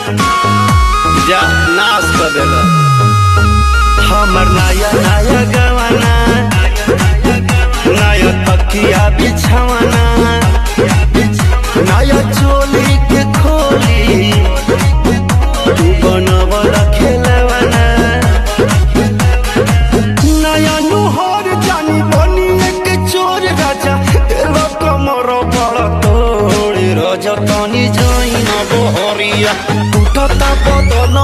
जा नाश कर देला हमर नया नया गवाना, नया तकिया बिछावाना, नया चोली के खोली तू बनवला खेलवाना, नया नुहर जानी बनी एक चोर राजा तेरा कमर बड़ा तोड़ राजा तानी जाई ना बहरिया टूटता बदन